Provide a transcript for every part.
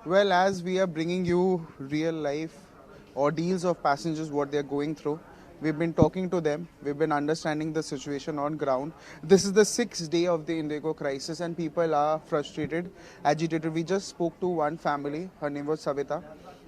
Well, as we are bringing you real life ordeals of passengers, what they're going through, we've been talking to them, we've been understanding the situation on ground. This is the sixth day of the Indigo crisis, and people are frustrated, agitated. We just spoke to one family, her name was Savita.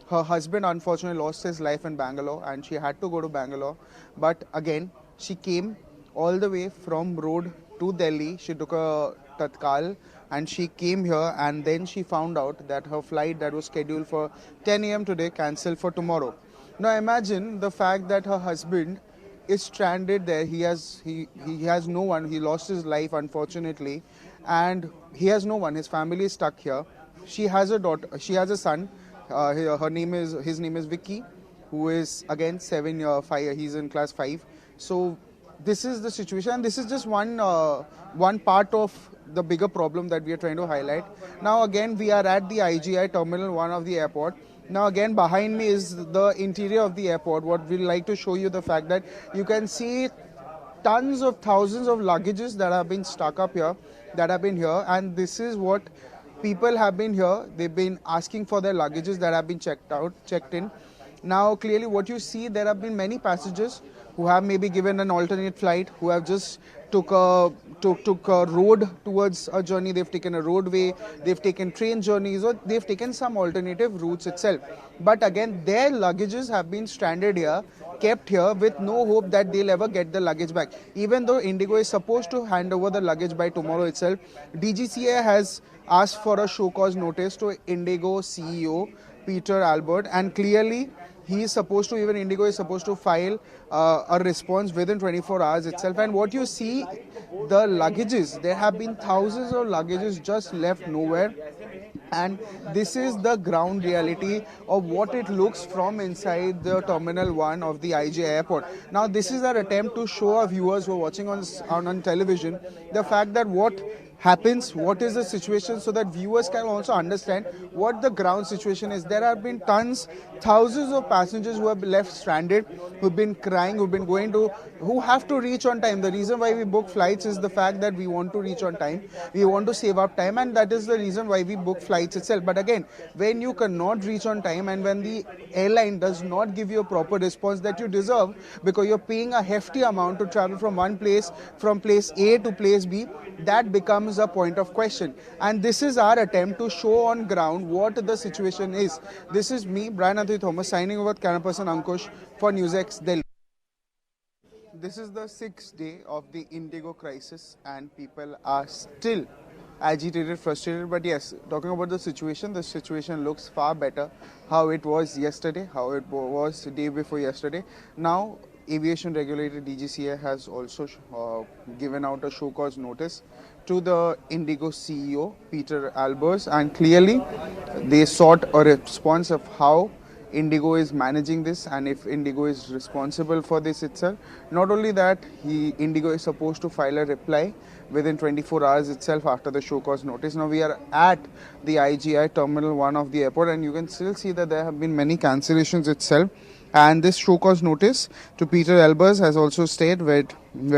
Her husband unfortunately lost his life in Bangalore, and she had to go to Bangalore. But again, she came all the way from road to Delhi. She took a Tatkal and she came here, and then she found out that her flight that was scheduled for 10 a.m. today cancelled for tomorrow. Now imagine the fact that her husband is stranded there. He has no one. He lost his life unfortunately, and he has no one. His family is stuck here. She has a daughter. She has a son. His name is Vicky, who is again 7 year 5. He's in class 5. So this is the situation, and this is just one part of the bigger problem that we are trying to highlight. Now again, we are at the IGI Terminal 1 of the airport. Now again, behind me is the interior of the airport. What we'd like to show you the fact that you can see tons of thousands of luggages that have been stuck up here, that have been here, and this is what people have been here. They've been asking for their luggages that have been checked in. Now clearly what you see, there have been many passengers who have maybe given an alternate flight, who have just took a road towards a journey. They've taken a roadway, they've taken train journeys, or they've taken some alternative routes itself. But again, their luggages have been stranded here, kept here with no hope that they'll ever get the luggage back. Even though Indigo is supposed to hand over the luggage by tomorrow itself, DGCA has asked for a show cause notice to Indigo CEO Peter Albert, and clearly he is supposed to, even Indigo is supposed to file a response within 24 hours itself. And what you see, the luggages, there have been thousands of luggages just left nowhere. And this is the ground reality of what it looks from inside the Terminal 1 of the IGI Airport. Now, this is our attempt to show our viewers who are watching on television the fact that what happens, what is the situation, so that viewers can also understand what the ground situation is. There have been thousands of passengers who have left stranded, who've been crying, who have to reach on time. The reason why we book flights is the fact that we want to reach on time, we want to save up time, and that is the reason why we book flights itself. But again, when you cannot reach on time and when the airline does not give you a proper response that you deserve, because you're paying a hefty amount to travel from place A to place B, that becomes a point of question. And this is our attempt to show on ground what the situation is. This is me, Brian Anthony Thomas, signing over with camera person Ankush for Newsx Delhi. This is the sixth day of the Indigo crisis, and people are still agitated, frustrated. But yes, talking about the situation looks far better how it was yesterday, how it was the day before yesterday. Now, aviation regulator DGCA has also given out a show cause notice to the Indigo CEO Peter Albers, and clearly they sought a response of how Indigo is managing this and if Indigo is responsible for this itself. Not only that, Indigo is supposed to file a reply within 24 hours itself after the show cause notice. Now we are at the IGI Terminal 1 of the airport, and you can still see that there have been many cancellations itself. And this show cause notice to Peter Albers has also stayed where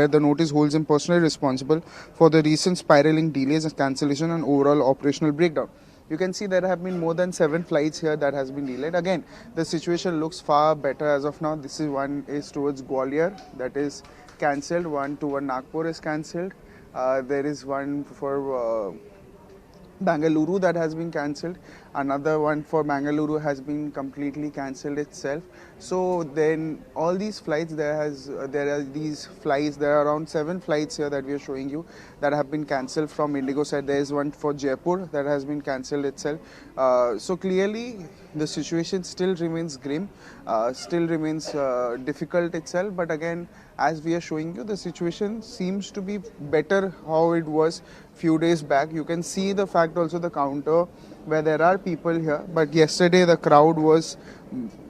the notice holds him personally responsible for the recent spiraling delays, cancellation and overall operational breakdown. You can see there have been more than 7 flights here that has been delayed. Again, the situation looks far better as of now. This is one is towards Gwalior, that is cancelled. One toward Nagpur is cancelled. There is one for Bangalore that has been cancelled. Another one for Bangalore has been completely cancelled itself. So then all these flights, there are around 7 flights here that we are showing you that have been cancelled from Indigo side. There is one for Jaipur that has been cancelled itself. So clearly the situation still remains grim, still remains difficult itself. But again, as we are showing you, the situation seems to be better how it was few days back. You can see the fact also the counter where there are people here, but yesterday the crowd was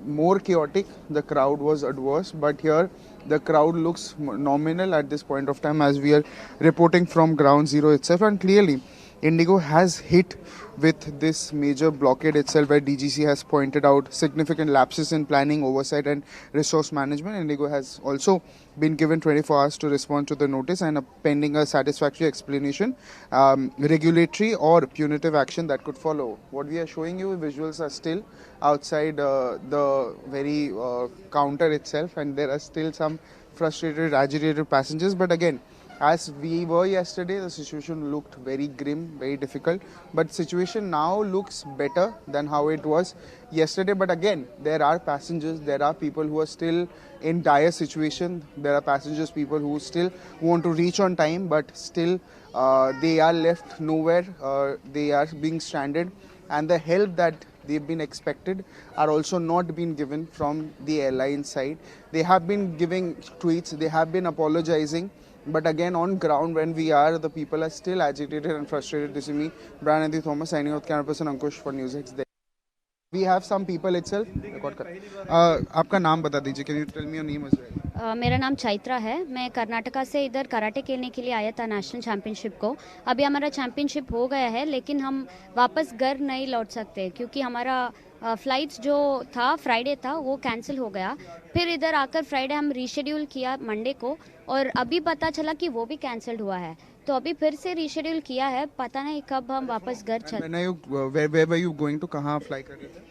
more chaotic, the crowd was adverse, but here the crowd looks nominal at this point of time as we are reporting from ground zero itself. And clearly Indigo has hit with this major blockade itself, where DGC has pointed out significant lapses in planning, oversight, and resource management. Indigo has also been given 24 hours to respond to the notice and pending a satisfactory explanation, regulatory or punitive action that could follow. What we are showing you, visuals are still outside the very counter itself, and there are still some frustrated, agitated passengers. But again, as we were yesterday, the situation looked very grim, very difficult. But situation now looks better than how it was yesterday. But again, there are passengers, there are people who are still in dire situation. There are passengers, people who still want to reach on time, but still they are left nowhere. They are being stranded, and the help that they've been expected are also not being given from the airline side. They have been giving tweets, they have been apologizing. But again, on ground, when we are, the people are still agitated and frustrated. This is me, Brian Andy Thomas, signing out camera person Ankush for Newsx. We have some people itself. आपका नाम बता दीजिए. Can you tell me your name as well? मेरा नाम चैत्रा है. मैं कर्नाटका से इधर कराटे खेलने के लिए आया था नेशनल चैम्पियनशिप को. अभी हमारा चैम्पियनशिप हो गया है, लेकिन हम वापस घर नहीं लौट सकते क्योंकि हमारा फ्लाइट्स जो था फ्राइडे था वो कैंसिल हो गया. फिर इधर आकर फ्राइडे हम रीशेड्यूल किया मंडे को, और अभी पता चला कि वो भी कैंसिल्ड हुआ है. तो अभी फिर से रीशेड्यूल किया है, पता नहीं कब हम वापस घर चल. Where were you going to? कहाँ fly कर रहे थे?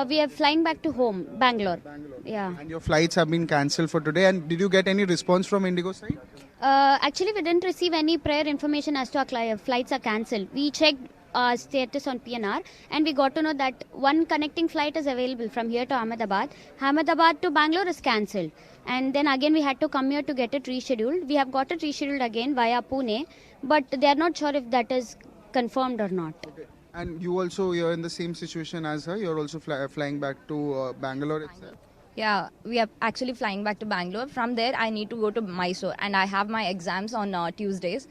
We are flying back to home, Bangalore. Yeah. And your flights have been cancelled for today. And did you get any response from Indigo side? Actually, we didn't receive any prior information as to our flights are cancelled. We checked status on PNR, and we got to know that one connecting flight is available from here to Ahmedabad. Ahmedabad to Bangalore is cancelled. And then again we had to come here to get it rescheduled. We have got it rescheduled again via Pune, but they are not sure if that is confirmed or not. Okay. And you also, you're in the same situation as her. You're also flying back to Bangalore itself. Yeah, we are actually flying back to Bangalore. From there, I need to go to Mysore, and I have my exams on Tuesdays.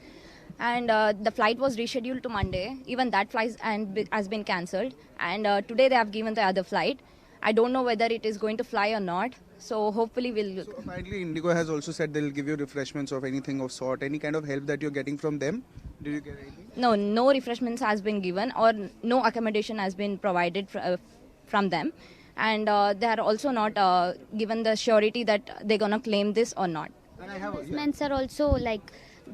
And the flight was rescheduled to Monday. Even that flight has been cancelled. And today they have given the other flight. I don't know whether it is going to fly or not. So hopefully we'll. So apparently Indigo has also said they'll give you refreshments of anything of sort. Any kind of help that you're getting from them? Did you get anything? No refreshments has been given, or no accommodation has been provided from them. And they are also not given the surety that they're going to claim this or not. Reimbursements are also like,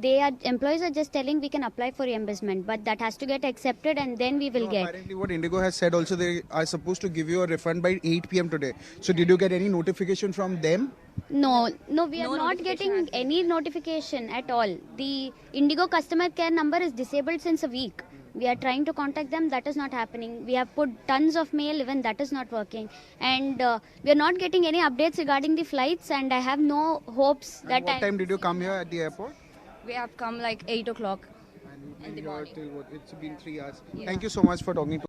employees are just telling we can apply for reimbursement, but that has to get accepted and then we will get. Apparently what Indigo has said also, they are supposed to give you a refund by 8 p.m. today. So did you get any notification from them? No, we are not getting any notification at all. The Indigo customer care number is disabled since a week. We are trying to contact them, that is not happening. We have put tons of mail, even that is not working. And we are not getting any updates regarding the flights, and I have no hopes that. What time did you come here at the airport? We have come like 8 o'clock in the morning. It's been 3 hours. Yeah. Thank you so much for talking to